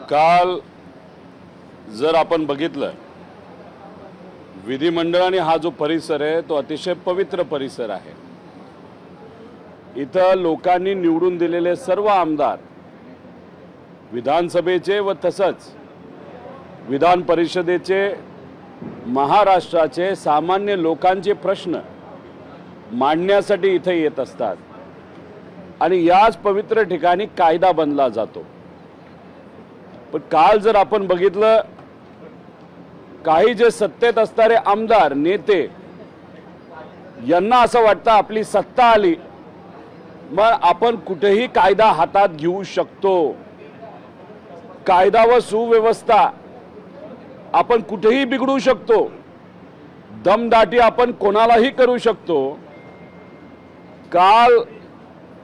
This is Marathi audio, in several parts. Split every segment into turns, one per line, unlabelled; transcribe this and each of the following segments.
काल जर आपण बघितलं, विधिमंडळाने हा जो परिसर आहे तो अतिशय पवित्र परिसर आहे। इथं लोकांनी निवडून दिलेले सर्व आमदार विधानसभेचे व तसंच विधान परिषदेचे महाराष्ट्राचे सामान्य लोकांचे प्रश्न मांडण्यासाठी इथे येत असतात आणि याच पवित्र ठिकाणी कायदा बनला जातो। पण काल जर आपण बघितलं, काही जे सत्तेत असणारे आमदार नेते यांना असं वाटतं आपली सत्ता आली मग आपण कुठेही कायदा हातात घेऊ शकतो, कायदा व सुव्यवस्था आपण कुठेही बिघडू शकतो, दमदाटी आपण कोणालाही करू शकतो। काल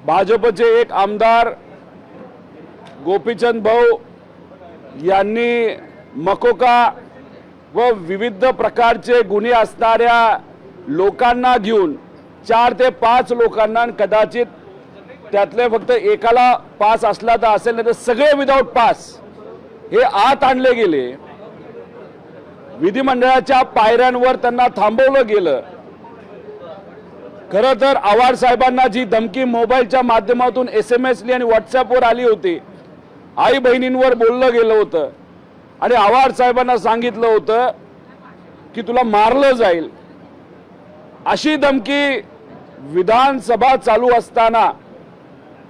भाजपचे एक आमदार गोपीचंद भाऊ यांनी मकोका व विविध प्रकारचे गुन्हे असणाऱ्या लोकांना घेऊन 4 ते 5 लोकांना, कदाचित त्यातले फक्त एकाला पास असला तर असेल, नाही तर सगळे विदाउट पास हे आत आणले गेले। विधिमंडळाच्या पायऱ्यांवर त्यांना थांबवलं गेलं। खरं तर आव्हाड साहेबांना जी धमकी मोबाईलच्या माध्यमातून SMS आणि व्हॉट्सअपवर आली होती, आई बहिणींवर बोललं गेलं होतं आणि आव्हाड साहेबांना सांगितलं होतं की तुला मारलं जाईल, अशी धमकी विधानसभा चालू असताना,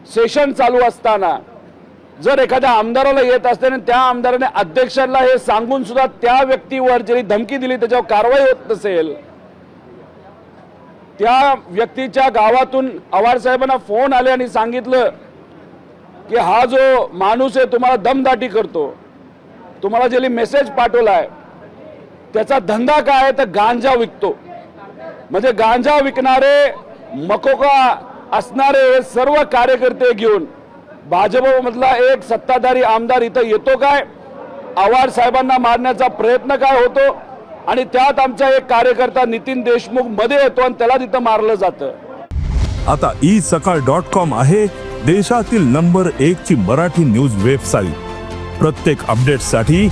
सेशन चालू असताना जर एखाद्या आमदाराला येत असते आणि त्या आमदाराने अध्यक्षांना हे सांगून सुद्धा त्या व्यक्तीवर जरी धमकी दिली त्याच्यावर कारवाई होत नसेल, त्या व्यक्तीच्या गावातून आव्हाड साहेबांना फोन आले आणि सांगितलं की हा जो माणूस आहे तुम्हाला दमदाटी करतो, तुम्हाला जे मेसेज पाठवलाय त्याचा धंदा काय आहे तर गांजा विकतो, म्हणजे गांजा विकणारे मकोका असणारे सर्व कार्यकर्ते घेऊन भाजपमधला एक सत्ताधारी आमदार इथं येतो काय, आव्हाड साहेबांना मारण्याचा प्रयत्न काय होतो आणि त्यात आमचा एक कार्यकर्ता नितीन देशमुख मध्ये येतो आणि त्याला तिथं मारलं जातं।
आता isakal.com आहे देशातील नंबर 1 ची मराठी न्यूज वेबसाईट। प्रत्येक अपडेटसाठी